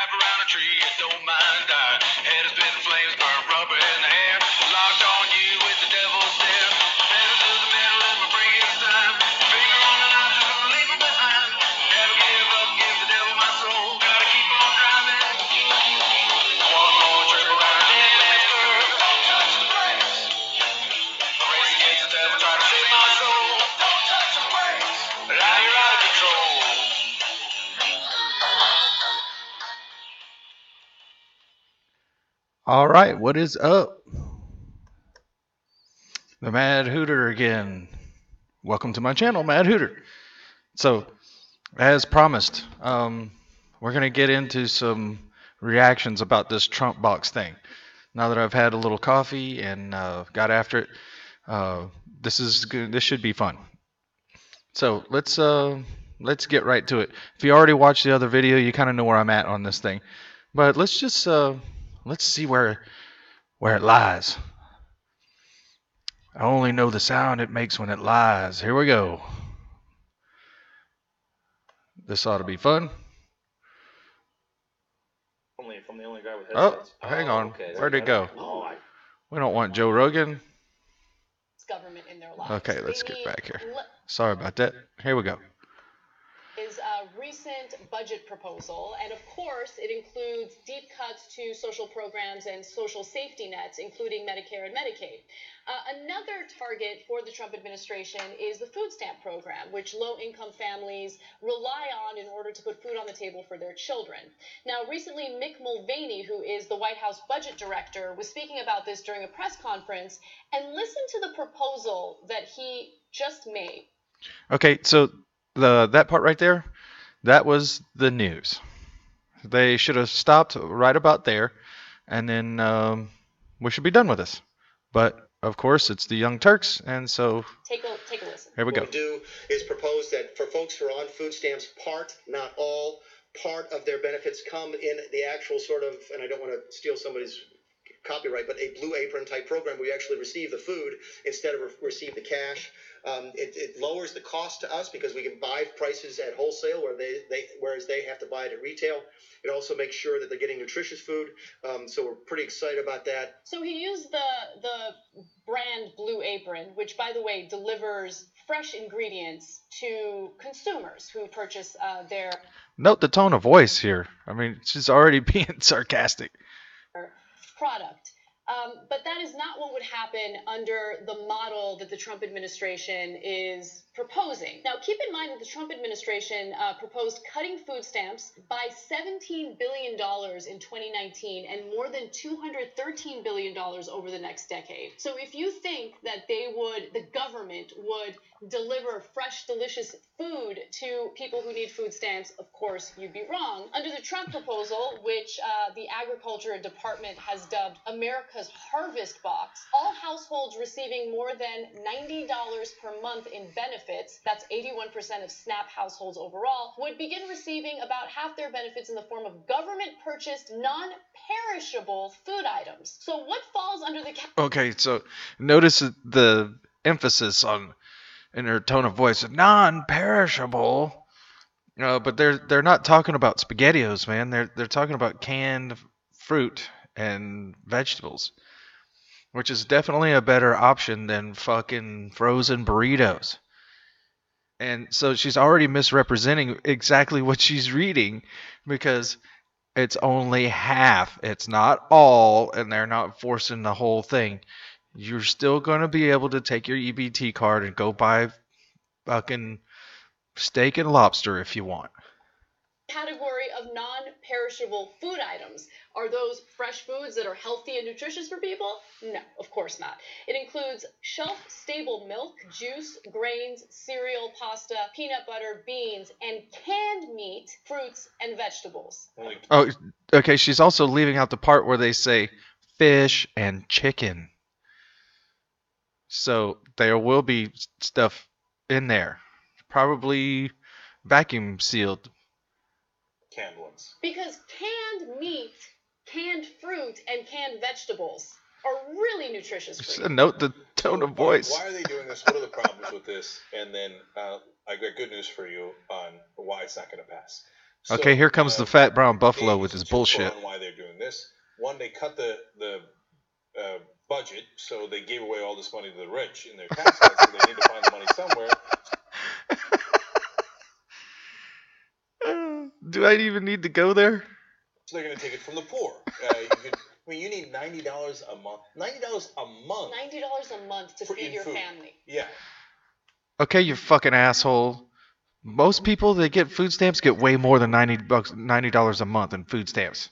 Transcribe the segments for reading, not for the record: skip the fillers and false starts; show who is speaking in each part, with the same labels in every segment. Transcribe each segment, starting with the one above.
Speaker 1: wrapped around a tree, it don't mind dying. Head is spit the flames, burn rubber in the air. Locked on you with the devil's stare. Pedal to the metal, let me bring it time. Finger on the knife, just gonna leave it behind. Never give up, give the devil my soul. Gotta keep on driving. One more trip around the dead curve. Don't touch the brakes. Race against the devil, try to save my soul. Don't touch the brakes. Now you're out of control.
Speaker 2: All right, what is up? The Mad Hooter again. Welcome to my channel, Mad Hooter. So, as promised, we're going to get into some reactions about this Trump box thing. Now that I've had a little coffee and got after it, this is good. This should be fun. So let's get right to it. If you already watched the other video, you kind of know where I'm at on this thing. But let's just let's see where it lies. I only know the sound it makes when it lies. Here we go. This ought to be fun.
Speaker 3: From the only guy with headsets.
Speaker 2: Oh, hang on.
Speaker 3: Okay,
Speaker 2: Where'd it go? We don't want Joe Rogan.
Speaker 4: Government in their lives.
Speaker 2: Okay, let's get back here. Sorry about that. Here we go.
Speaker 4: Is a recent budget proposal, and of course it includes deep cuts to social programs and social safety nets, including Medicare and Medicaid. Another target for the Trump administration is the food stamp program, which low-income families rely on in order to put food on the table for their children. Now, recently, Mick Mulvaney, who is the White House budget director, was speaking about this during a press conference, and listen to the proposal that he just made.
Speaker 2: Okay, so that part right there, that was the news. They should have stopped right about there, and then we should be done with this. But of course, it's the Young Turks, and so
Speaker 4: take a listen.
Speaker 2: Here we go.
Speaker 5: What we do is propose that for folks who are on food stamps, not all, part of their benefits come in the actual sort of, and I don't want to steal somebody's copyright, but a blue apron type program where you actually receive the food instead of receive the cash. It lowers the cost to us because we can buy prices at wholesale whereas they have to buy it at retail. It also makes sure that they're getting nutritious food. So we're pretty excited about that.
Speaker 4: So he used the brand Blue Apron, which, by the way, delivers fresh ingredients to consumers who purchase their...
Speaker 2: Note the tone of voice here. I mean, she's already being sarcastic.
Speaker 4: ...product. But that is not what would happen under the model that the Trump administration is proposing. Now, keep in mind that the Trump administration proposed cutting food stamps by $17 billion in 2019 and more than $213 billion over the next decade. So if you think that the government would deliver fresh, delicious food to people who need food stamps, of course, you'd be wrong. Under the Trump proposal, which the Agriculture Department has dubbed America's Harvest Box, all households receiving more than $90 per month in benefits, that's 81% of SNAP households overall, would begin receiving about half their benefits in the form of government-purchased, non-perishable food items. So what falls under the...
Speaker 2: Okay, so notice the emphasis in her tone of voice, non-perishable. But they're not talking about SpaghettiOs, man. They're talking about canned fruit and vegetables, which is definitely a better option than fucking frozen burritos. And so she's already misrepresenting exactly what she's reading because it's only half. It's not all, and they're not forcing the whole thing. You're still going to be able to take your EBT card and go buy fucking steak and lobster if you want.
Speaker 4: Category of non-perishable food items. Are those fresh foods that are healthy and nutritious for people? No, of course not. It includes shelf-stable milk, juice, grains, cereal, pasta, peanut butter, beans, and canned meat, fruits, and vegetables.
Speaker 2: Oh, okay, she's also leaving out the part where they say fish and chicken. So there will be stuff in there. Probably vacuum sealed.
Speaker 3: Canned ones.
Speaker 4: Because canned meat, canned fruit, and canned vegetables are really nutritious for you.
Speaker 2: Note the tone of voice.
Speaker 3: Why are they doing this? What are the problems with this? And then I got good news for you on why it's not going to pass.
Speaker 2: Okay, here comes the fat brown buffalo
Speaker 6: Dave
Speaker 2: with
Speaker 6: is
Speaker 2: his
Speaker 6: twofer
Speaker 2: bullshit.
Speaker 6: On why they're doing this. One, they cut the budget, so they gave away all this money to the rich in their tax cuts, so they need to find the money somewhere.
Speaker 2: Do I even need to go there?
Speaker 6: So they're going to take it from the poor. You need $90 a month. $90 a month.
Speaker 4: $90 a month to feed your
Speaker 6: food.
Speaker 4: family.
Speaker 6: Yeah.
Speaker 2: Okay, you fucking asshole. Most people that get food stamps get way more than $90 a month in food stamps.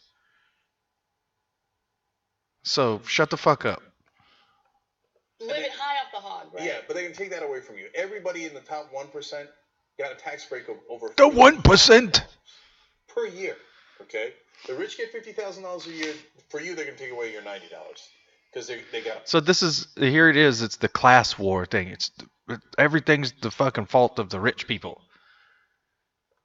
Speaker 2: So shut the fuck up.
Speaker 4: Living high off the hog, right?
Speaker 6: Yeah, but they can take that away from you. Everybody in the top 1% got a tax break of over
Speaker 2: The 1%.
Speaker 6: per year. Okay, the rich get $50,000 a year. For you, they're gonna take away your $90 because they got.
Speaker 2: So here it is. It's the class war thing. Everything's the fucking fault of the rich people.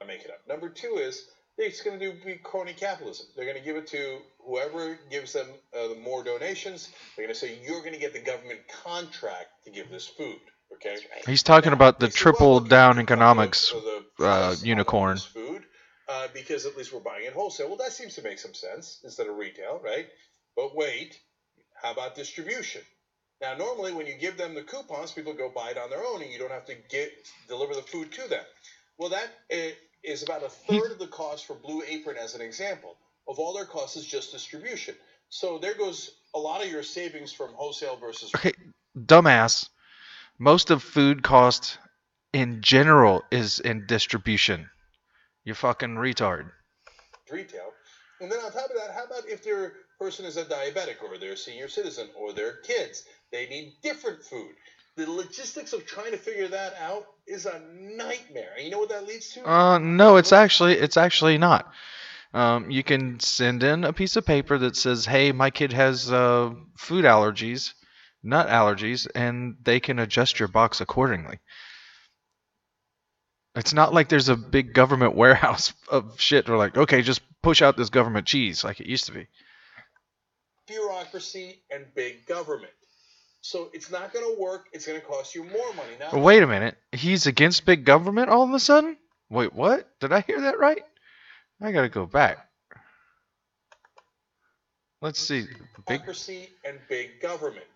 Speaker 6: I make it up. Number two is it's going to be crony capitalism. They're going to give it to whoever gives them the more donations. They're going to say you're going to get the government contract to give this food. Okay.
Speaker 2: He's talking about the
Speaker 6: they say,
Speaker 2: triple
Speaker 6: well,
Speaker 2: down
Speaker 6: you can
Speaker 2: economics
Speaker 6: cut the price
Speaker 2: unicorn.
Speaker 6: on this food because at least we're buying it wholesale. Well, that seems to make some sense instead of retail, right? But wait, how about distribution? Now, normally when you give them the coupons, people go buy it on their own, and you don't have to deliver the food to them. Well, that is about a third of the cost for Blue Apron, as an example. Of all their costs is just distribution. So there goes a lot of your savings from wholesale versus
Speaker 2: Okay, dumbass. Most of food cost in general is in distribution. You fucking retard.
Speaker 6: retail. And then on top of that, how about if their person is a diabetic or they're a senior citizen or they're kids? They need different food. The logistics of trying to figure that out is a nightmare. And you know what that leads to?
Speaker 2: No, it's actually not. You can send in a piece of paper that says, "Hey, my kid has food allergies, nut allergies," and they can adjust your box accordingly. It's not like there's a big government warehouse of shit. We're like, okay, just push out this government cheese like it used to be.
Speaker 6: Bureaucracy and big government. So it's not going to work. It's going to cost you more money. Now,
Speaker 2: Wait a minute. He's against big government all of a sudden? Wait, what? Did I hear that right? I gotta go back. Let's see.
Speaker 6: Bureaucracy and big government.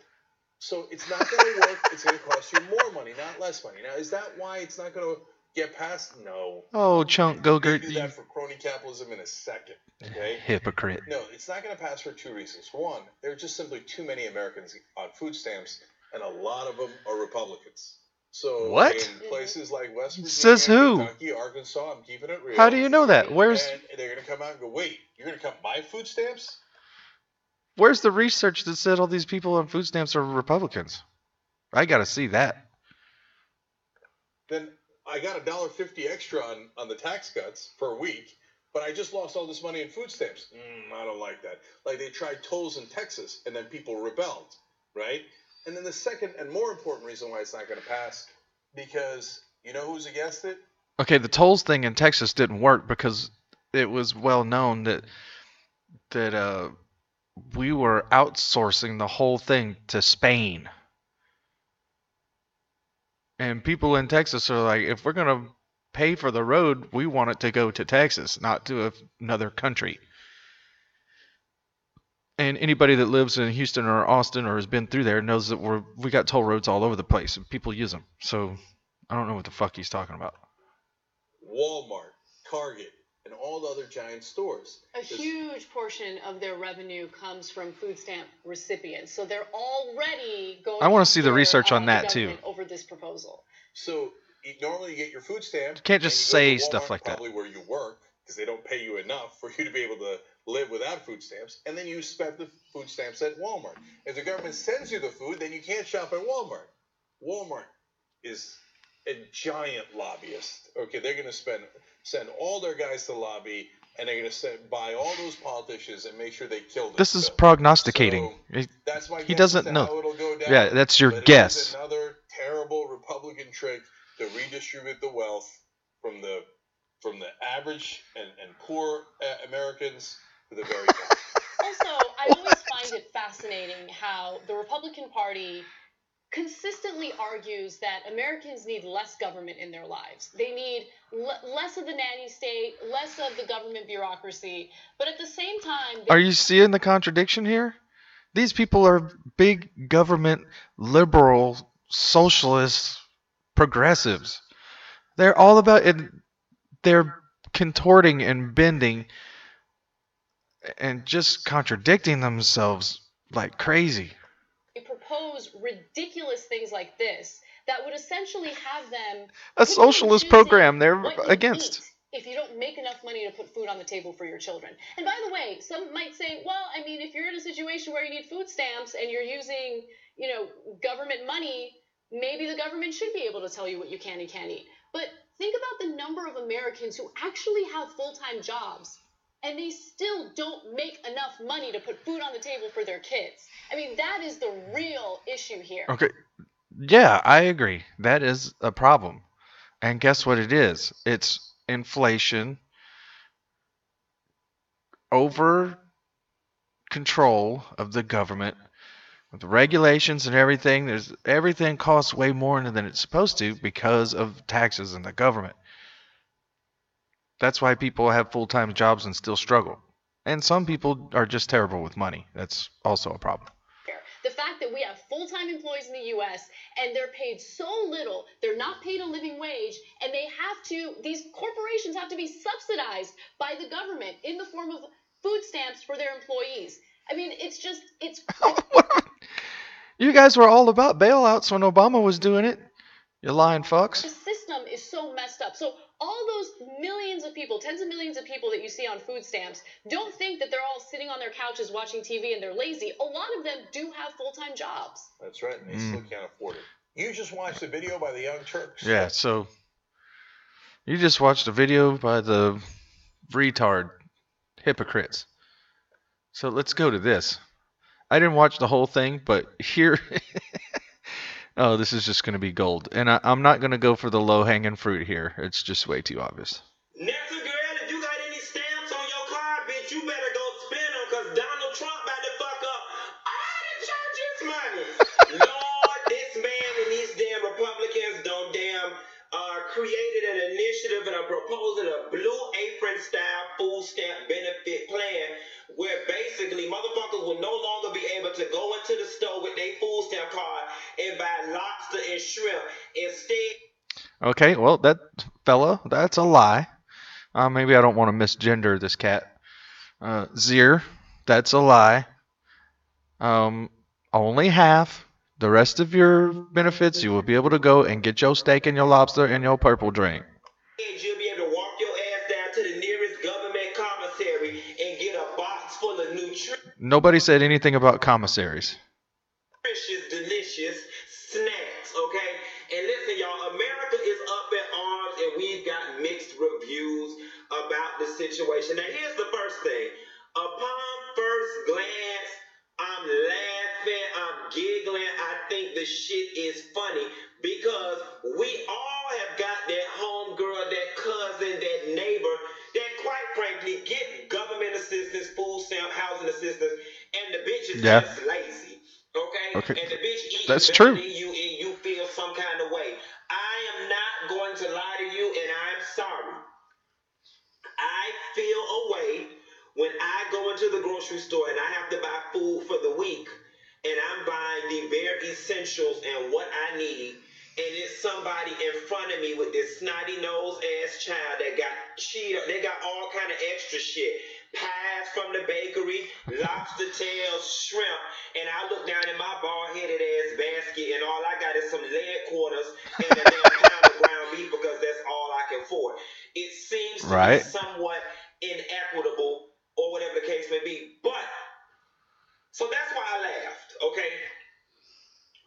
Speaker 6: So it's not going to work. It's going to cost you more money, not less money. Now, is that why it's not going to get passed? No.
Speaker 2: Oh, Chunk Gogurt,
Speaker 6: They do that for crony capitalism in a second. Okay?
Speaker 2: Hypocrite.
Speaker 6: No, it's not going to pass for two reasons. One, there are just simply too many Americans on food stamps, and a lot of them are Republicans. So
Speaker 2: what?
Speaker 6: In places like West Virginia,
Speaker 2: Says who?
Speaker 6: Kentucky, Arkansas, I'm keeping it real.
Speaker 2: How do you know that? Where's
Speaker 6: And they're going to come out and go, wait, you're going to cut my food stamps?
Speaker 2: Where's the research that said all these people on food stamps are Republicans? I gotta see that.
Speaker 6: Then I got $1.50 extra on the tax cuts per week, but I just lost all this money in food stamps. I don't like that. Like they tried tolls in Texas, and then people rebelled, right? And then the second and more important reason why it's not going to pass, because you know who's against it?
Speaker 2: Okay, the tolls thing in Texas didn't work because it was well known that we were outsourcing the whole thing to Spain. And people in Texas are like, if we're going to pay for the road, we want it to go to Texas, not to another country. And anybody that lives in Houston or Austin or has been through there knows that we got toll roads all over the place and people use them. So I don't know what the fuck he's talking about.
Speaker 6: Walmart, Target, and all the other giant stores.
Speaker 4: A huge portion of their revenue comes from food stamp recipients. So they're already going
Speaker 2: I want to see the
Speaker 4: after,
Speaker 2: research on
Speaker 4: the
Speaker 2: that too.
Speaker 4: government over this proposal.
Speaker 6: So normally you get your food stamp.
Speaker 2: You can't just
Speaker 6: and you go
Speaker 2: say
Speaker 6: to
Speaker 2: stuff
Speaker 6: Walmart,
Speaker 2: like that.
Speaker 6: Probably where you work, because they don't pay you enough for you to be able to live without food stamps. And then you spend the food stamps at Walmart. If the government sends you the food, then you can't shop at Walmart. Walmart is a giant lobbyist. Okay, they're going to send all their guys to lobby, and they're going to buy all those politicians and make sure they kill them.
Speaker 2: This is prognosticating.
Speaker 6: So that's my
Speaker 2: He
Speaker 6: guess
Speaker 2: doesn't
Speaker 6: as to
Speaker 2: know.
Speaker 6: how it'll go down.
Speaker 2: Yeah, that's your
Speaker 6: But
Speaker 2: guess.
Speaker 6: It is another terrible Republican trick to redistribute the wealth from the average and poor Americans to the very top.
Speaker 4: Also, I always find it fascinating how the Republican Party consistently argues that Americans need less government in their lives. They need less of the nanny state, less of the government bureaucracy. But at the same time,
Speaker 2: Are you seeing the contradiction here? These people are big government liberal, socialist, progressives. They're all about it. They're contorting and bending and just contradicting themselves like crazy.
Speaker 4: they propose ridiculous things like this that would essentially have them
Speaker 2: A socialist program they're
Speaker 4: what you
Speaker 2: against.
Speaker 4: eat if you don't make enough money to put food on the table for your children. And by the way, some might say, well, I mean, if you're in a situation where you need food stamps and you're using, government money, maybe the government should be able to tell you what you can and can't eat. But think about the number of Americans who actually have full-time jobs and they still don't make enough money to put food on the table for their kids. I mean, that is the real issue here.
Speaker 2: Okay. Yeah, I agree. That is a problem. And guess what it is? It's inflation, over control of the government, with the regulations and everything. Everything costs way more than it's supposed to because of taxes and the government. That's why people have full-time jobs and still struggle. And some people are just terrible with money. That's also a problem.
Speaker 4: The fact that we have full-time employees in the U.S. and they're paid so little, they're not paid a living wage, and these corporations have to be subsidized by the government in the form of food stamps for their employees. I mean, it's
Speaker 2: You guys were all about bailouts when Obama was doing it. You lying fucks.
Speaker 4: The system is so messed up. So all those millions of people, tens of millions of people that you see on food stamps, don't think that they're all sitting on their couches watching TV and they're lazy. A lot of them do have full-time jobs.
Speaker 6: That's right, and they still can't afford it. You just watched a video by the Young Turks.
Speaker 2: Yeah, so you just watched a video by the retard hypocrites. So let's go to this. I didn't watch the whole thing, but here... Oh, this is just going to be gold. And I'm not going to go for the low-hanging fruit here. It's just way too obvious.
Speaker 1: Nephew girl, if you got any stamps on your card, bitch, you better go spend them, because Donald Trump about to fuck up all the church's money. Lord, this man and these damn Republicans created an initiative and are proposing a blue apron style food stamp benefit plan where basically motherfuckers will no longer be able to go into the store with their food stamp card and buy lobster and shrimp. Instead,
Speaker 2: Okay, well, that fella, that's a lie. Maybe I don't want to misgender this cat. Theyre, that's a lie. Only half. The rest of your benefits, you will be able to go and get your steak and your lobster and your purple drink.
Speaker 1: you'll be able to walk your ass down to the nearest government commissary and get a box full of
Speaker 2: Nobody said anything about commissaries.
Speaker 1: delicious snacks, okay? And listen, y'all, America is up in arms and we've got mixed reviews about the situation. Now, here's the first thing. Upon first glance, I'm laughing, I'm giggling. I think the shit is funny because we all have got that homegirl, that cousin, that neighbor that quite frankly get government assistance, food stamp, housing assistance, and the bitch is just lazy. Okay? And the bitch eats
Speaker 2: That's
Speaker 1: better
Speaker 2: true.
Speaker 1: than you and you feel some kind of way. I am not going to lie to you, and I'm sorry. I feel a way when I go into the grocery store and I have to buy food for the week and I'm buying the bare essentials and what I need, and it's somebody in front of me with this snotty nose ass child that got Cheetos, they got all kind of extra shit. Pies from the bakery, lobster tails, shrimp, and I look down in my bald-headed ass basket and all I got is some lead quarters and a damn pound of ground beef because that's all I can afford. It seems to be somewhat inequitable or whatever the case may be. But, so that's why I laughed, okay?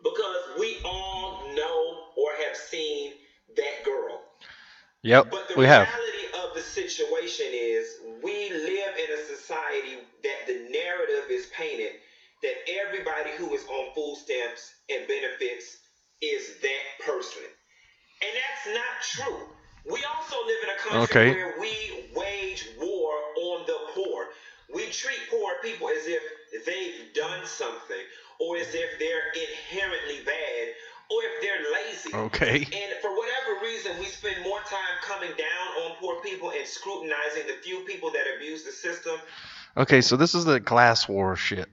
Speaker 1: Because we all know or have seen that girl.
Speaker 2: Yep,
Speaker 1: but the
Speaker 2: we have.
Speaker 1: reality of the situation is we live in a society that the narrative is painted that everybody who is on food stamps and benefits is that person. And that's not true. We also live in a country where we wage war on the poor. We
Speaker 7: treat poor people as if they've done something, or as if they're inherently bad, or if they're lazy.
Speaker 2: Okay.
Speaker 7: And for whatever reason, we spend more time coming down on poor people and scrutinizing the few people that abuse the system.
Speaker 2: Okay, so this is the class war shit.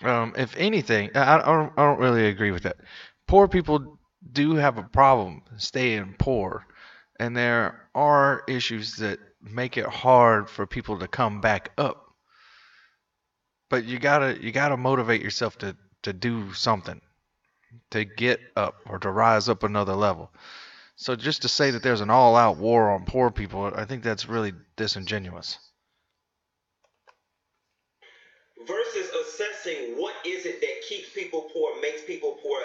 Speaker 2: If anything, I don't really agree with that. Poor people do have a problem staying poor, and there are issues that make it hard for people to come back up. But you gotta motivate yourself to do something, to get up or to rise up another level. So just to say that there's an all-out war on poor people, I think that's really disingenuous.
Speaker 7: Versus assessing what is it that keeps people poor, makes people poor,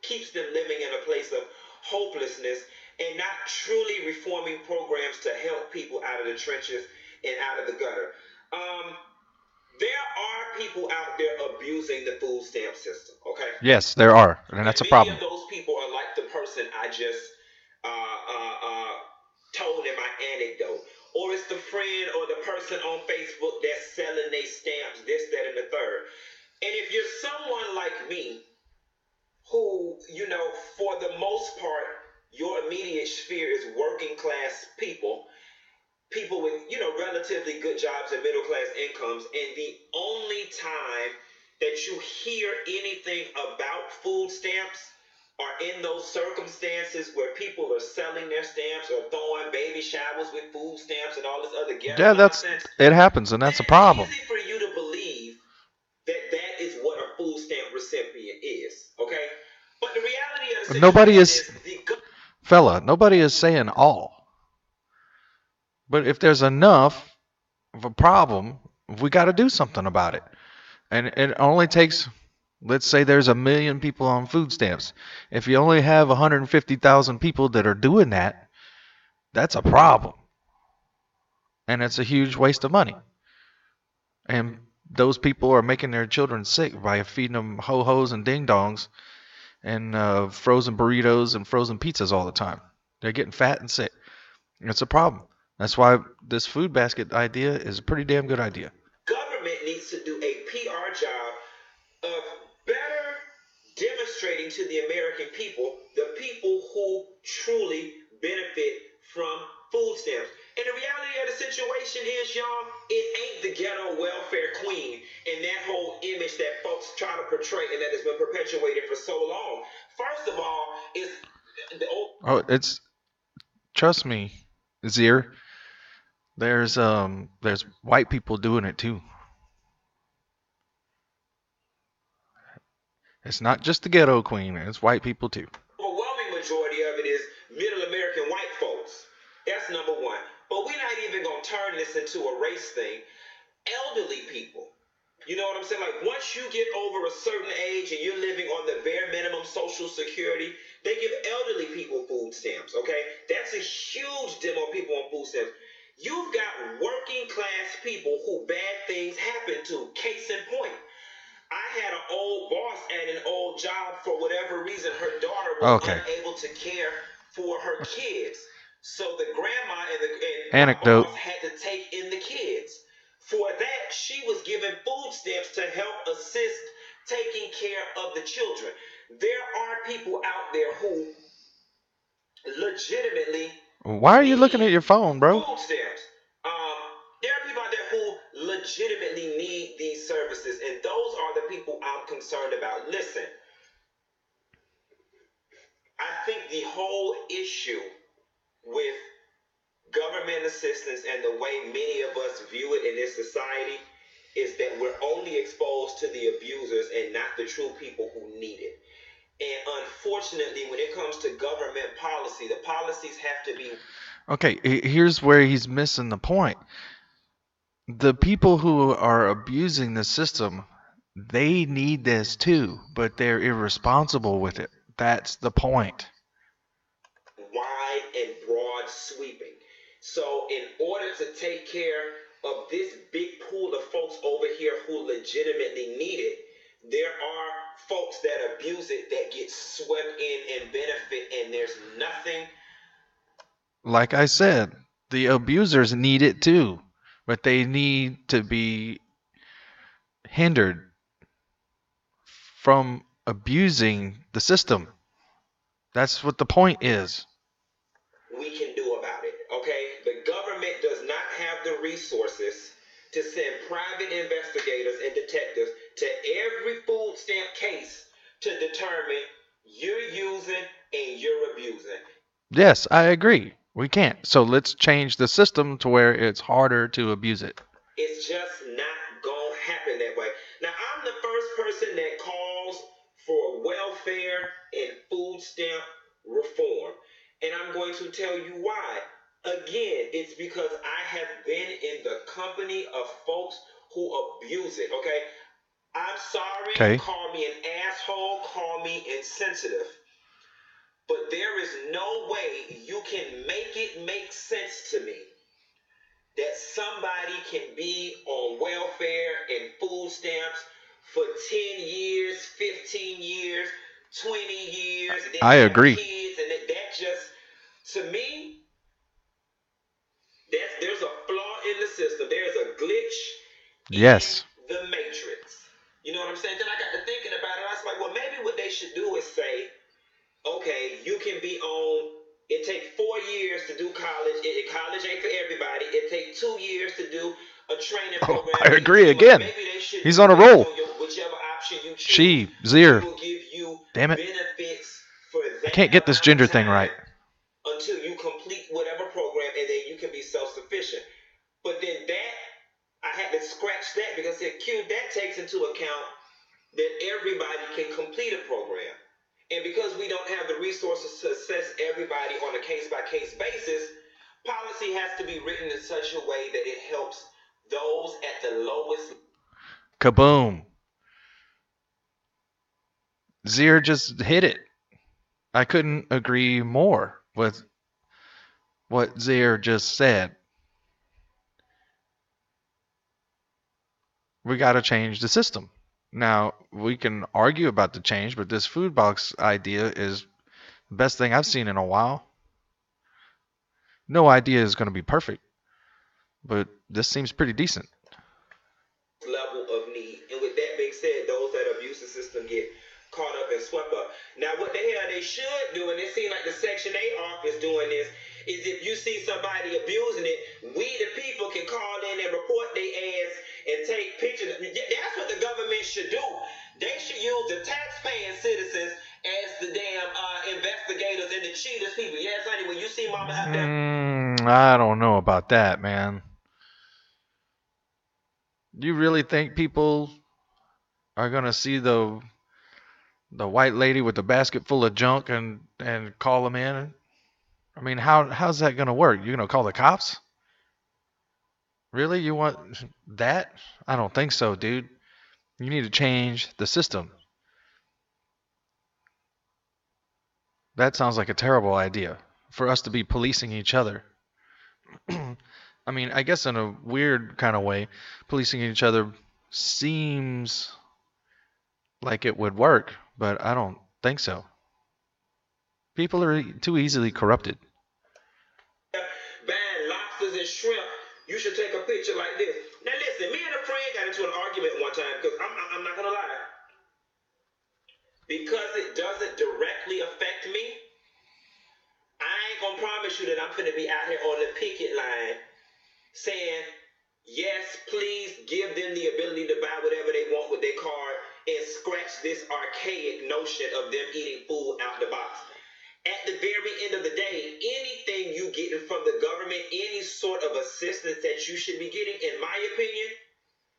Speaker 7: keeps them living in a place of hopelessness, and not truly reforming programs to help people out of the trenches and out of the gutter. There are people out there abusing the food stamp system, okay?
Speaker 2: Yes, there are, and that's a problem.
Speaker 7: Many of those people are like the person I just told in my anecdote. Or it's the friend or the person on Facebook that's selling their stamps, this, that, and the third. And if you're someone like me, who, you know, for the most part, your immediate sphere is working class people with, you know, relatively good jobs and middle class incomes, and the only time that you hear anything about food stamps are in those circumstances where people are selling their stamps or throwing baby showers with food stamps and all this other ghetto nonsense.
Speaker 2: It happens, and that's a problem.
Speaker 7: It's easy for you to believe that that is what a food stamp recipient is, okay? But the reality of the situation
Speaker 2: nobody is saying all. But if there's enough of a problem, we got to do something about it. And it only takes, let's say there's 1 million people on food stamps. If you only have 150,000 people that are doing that, that's a problem. And it's a huge waste of money. And those people are making their children sick by feeding them ho-hos and ding-dongs and frozen burritos and frozen pizzas all the time. They're getting fat and sick. It's a problem. That's why this food basket idea is a pretty damn good idea.
Speaker 7: Government needs to do a PR job of better demonstrating to the American people the people who truly benefit from food stamps. And the reality of the situation is, y'all, it ain't the ghetto welfare queen and that whole image that folks try to portray and that has been perpetuated for so long. First of all, it's the old...
Speaker 2: Trust me, Theyre. There's white people doing it too. It's not just the ghetto queen, it's white people too.
Speaker 7: Overwhelming majority of it is middle American white folks. That's number one. But we're not even gonna turn this into a race thing. Elderly people. You know what I'm saying? Like, once you get over a certain age and you're living on the bare minimum Social Security, they give elderly people food stamps, okay? That's a huge demo of people on food stamps. You've got working class people who bad things happen to. Case in point, I had an old boss at an old job. For whatever reason, her daughter was unable to care for her kids. So the grandma and the boss had to take in the kids. For that, she was given food stamps to help assist taking care of the children. There are people out there who legitimately...
Speaker 2: Why are you looking at your phone, bro?
Speaker 7: Food stamps. There are people out there who legitimately need these services, and those are the people I'm concerned about. Listen, I think the whole issue with government assistance and the way many of us view it in this society is that we're only exposed to the abusers and not the true people who need it. And unfortunately, when it comes to government policy, the policies have to be...
Speaker 2: Okay, here's where he's missing the point. The people who are abusing the system, they need this too, but they're irresponsible with it. That's the point.
Speaker 7: Wide and broad sweeping. So in order to take care of this big pool of folks over here who legitimately need it, there are folks that abuse it that get swept in and benefit, and there's nothing.
Speaker 2: Like I said, the abusers need it too, but they need to be hindered from abusing the system. That's what the point is.
Speaker 7: We can do about it, okay? The government does not have the resources to send private investigators and detectives to every food stamp case to determine you're using and you're abusing.
Speaker 2: Yes, I agree. We can't. So let's change the system to where it's harder to abuse it.
Speaker 7: It's just not gonna happen that way. Now, I'm the first person that calls for welfare and food stamp reform. And I'm going to tell you why. Again, it's because I have been in the company of folks who abuse it, okay? I'm sorry,
Speaker 2: Okay.
Speaker 7: call me an asshole, call me insensitive. But there is no way you can make it make sense to me that somebody can be on welfare and food stamps for 10 years, 15 years, 20 years, and then
Speaker 2: I
Speaker 7: have
Speaker 2: agree.
Speaker 7: kids, and that just, to me, there's a flaw in the system. There's a glitch
Speaker 2: Yes.
Speaker 7: in the matrix. You know what I'm saying? Then I got to thinking about it. I was like, well, maybe what they should do is say, okay, you can be on, it takes 4 years to do college. College ain't for everybody. It takes 2 years to do a training program.
Speaker 2: I agree again.
Speaker 7: Maybe they should
Speaker 2: He's on a roll.
Speaker 7: whichever option you choose.
Speaker 2: She, Theyre.
Speaker 7: Will give you
Speaker 2: Damn it.
Speaker 7: benefits for that
Speaker 2: I can't get this
Speaker 7: amount
Speaker 2: gender
Speaker 7: of
Speaker 2: thing
Speaker 7: time
Speaker 2: right.
Speaker 7: until you complete whatever program, and then you can be self-sufficient. But then that, I had to scratch that because that takes into account that everybody can complete a program. And because we don't have the resources to assess everybody on a case-by-case basis, policy has to be written in such a way that it helps those at the lowest.
Speaker 2: Kaboom. Theyre just hit it. I couldn't agree more with what Theyre just said. We got to change the system. Now, we can argue about the change, but this food box idea is the best thing I've seen in a while. No idea is going to be perfect, but this seems pretty decent.
Speaker 7: Level of need. And with that being said, those that abuse the system get caught up and swept up. Now, what the hell they should do, and it seems like the Section 8 office doing this, is if you see somebody abusing it, we the people can call in and report their ass and take pictures. That's what the government should do. They should use the taxpaying citizens as the damn investigators and the cheaters people. Yes, honey, when you see mama out there.
Speaker 2: I don't know about that, man. Do you really think people are going to see the white lady with the basket full of junk and call them in? I mean, how's that going to work? You going to call the cops? Really? You want that? I don't think so, dude. You need to change the system. That sounds like a terrible idea for us to be policing each other. I mean, I guess in a weird kind of way, policing each other seems like it would work, but I don't think so. People are too easily corrupted.
Speaker 7: Buying lobsters and shrimp, you should take a picture like this. Now listen, me and a friend got into an argument one time because I'm not gonna lie. Because it doesn't directly affect me, I ain't gonna promise you that I'm finna be out here on the picket line saying, yes, please give them the ability to buy whatever they want with their card and scratch this archaic notion of them eating food out the box. At the very end of the day, anything you get from the government, any sort of assistance that you should be getting, in my opinion,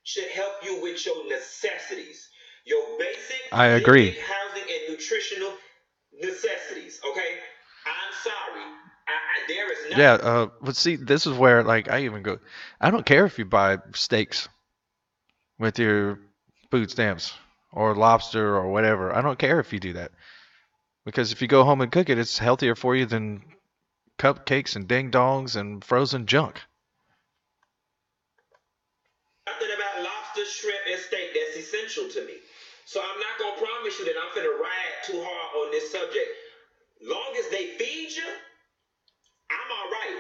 Speaker 7: should help you with your necessities. Your basic
Speaker 2: I agree.
Speaker 7: living, housing, and nutritional necessities, okay? I'm sorry. There is nothing.
Speaker 2: Yeah, but see, this is where, like, I even go, I don't care if you buy steaks with your food stamps or lobster or whatever. I don't care if you do that. Because if you go home and cook it, it's healthier for you than cupcakes and ding-dongs and frozen junk.
Speaker 7: Nothing about lobster, shrimp, and steak that's essential to me. So I'm not going to promise you that I'm finna ride too hard on this subject. Long as they feed you, I'm all right.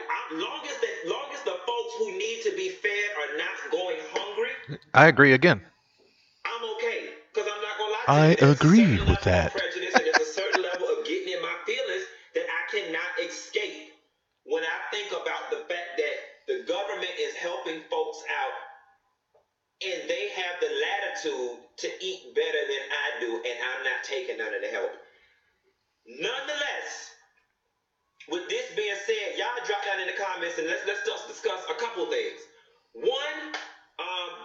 Speaker 7: Long as the folks who need to be fed are not going hungry,
Speaker 2: I agree again.
Speaker 7: I'm okay. Because I'm not going to lie to
Speaker 2: I
Speaker 7: you. There's
Speaker 2: agree
Speaker 7: a certain
Speaker 2: with
Speaker 7: level
Speaker 2: that.
Speaker 7: of prejudice and there's a certain level of getting in my feelings that I cannot escape when I think about the fact that the government is helping folks out and they have the latitude to eat better than I do, and I'm not taking none of the help. Nonetheless, with this being said, y'all drop down in the comments and let's just discuss a couple things. One,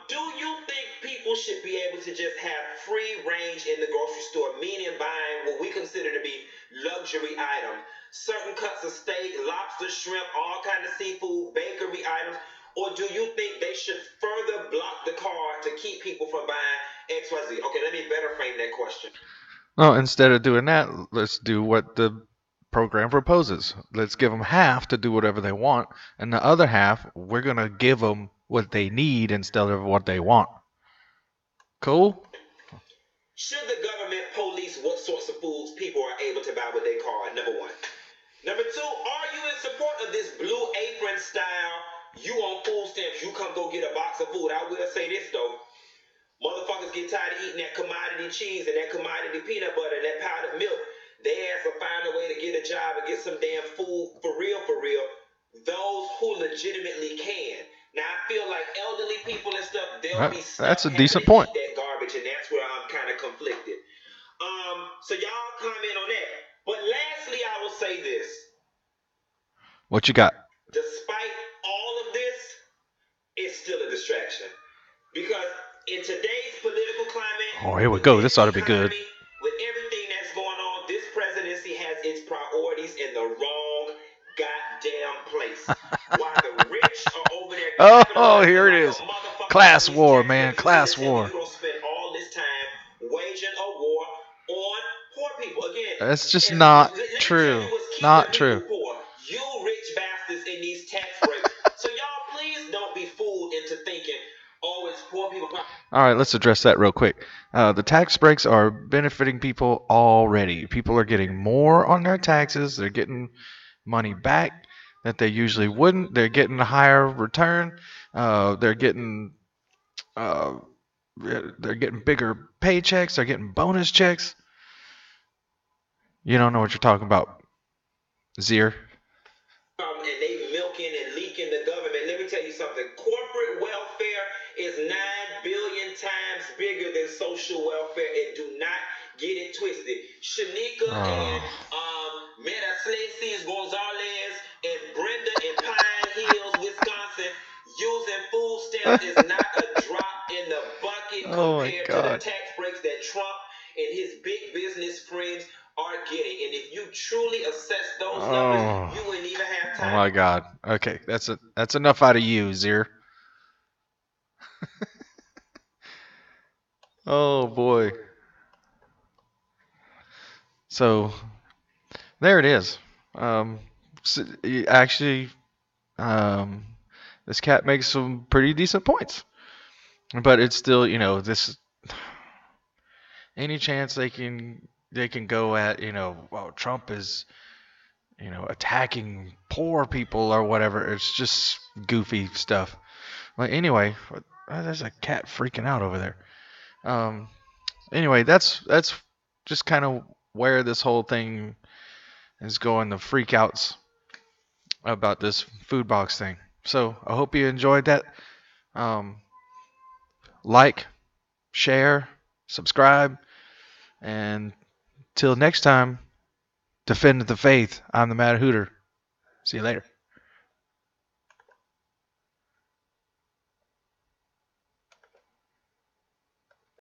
Speaker 7: do you think people should be able to just have free range in the grocery store, meaning buying what we consider to be luxury items, certain cuts of steak, lobster, shrimp, all kind of seafood, bakery items, or do you think they should further block the card to keep people from buying XYZ? Okay, let me better frame that question.
Speaker 2: Well, instead of doing that, let's do what the program proposes. Let's give them half to do whatever they want, and the other half, we're going to give them what they need instead of what they want. Cool?
Speaker 7: Should the government police what sorts of foods people are able to buy with their card? Number one. Number two, are you in support of this blue apron style? You on food stamps, you come go get a box of food. I will say this though. Motherfuckers get tired of eating that commodity cheese and that commodity peanut butter and that powdered milk. They ask to find a way to get a job and get some damn food for real. Those who legitimately can. Now I feel like elderly people and stuff, they'll be stuck
Speaker 2: That's a
Speaker 7: having
Speaker 2: decent
Speaker 7: to
Speaker 2: point.
Speaker 7: eat that garbage, and that's where I'm kind of conflicted. So y'all comment on that. But lastly, I will say this.
Speaker 2: What you got?
Speaker 7: Despite all of this, it's still a distraction. Because in today's political climate,
Speaker 2: Oh, here we go. This ought to be good.
Speaker 7: with everything that's going on, this presidency has its priorities in the wrong goddamn place. While the rich are over there.
Speaker 2: Oh, here it is. Class war, man. Class war.
Speaker 7: You're going to spend all this time waging a war on poor people. Again,
Speaker 2: That's just not true. Not true.
Speaker 7: Poor. You rich bastards in these tax breaks. So y'all please don't be fooled into thinking, oh, it's poor people.
Speaker 2: All right, let's address that real quick. The tax breaks are benefiting people already. People are getting more on their taxes. They're getting money back that they usually wouldn't. They're getting a higher return. They're getting bigger paychecks. They're getting bonus checks. You don't know what you're talking about, Theyre.
Speaker 7: And they milking and leaking the government. Let me tell you something. Corporate welfare is 9 billion times bigger than social welfare, and do not get it twisted. Shanika and Metaslasis Gonzalez and Brenda in Pine Hills, Wisconsin, using food stamps is not a drop in the bucket compared to the tax breaks that Trump and his big business friends are getting. And if you truly assess those numbers, you wouldn't even have time.
Speaker 2: Oh my God. Okay, that's enough out of you, Theyre. Oh boy. So there it is. Actually, this cat makes some pretty decent points, but it's still, this. Any chance they can go at, well, Trump is, attacking poor people or whatever. It's just goofy stuff. Like, anyway, there's a cat freaking out over there. Anyway, that's just kind of where this whole thing is going, the freakouts about this food box thing. So I hope you enjoyed that. Like, share, subscribe, and till next time, defend the faith. I'm the Mad Hooter. See you later.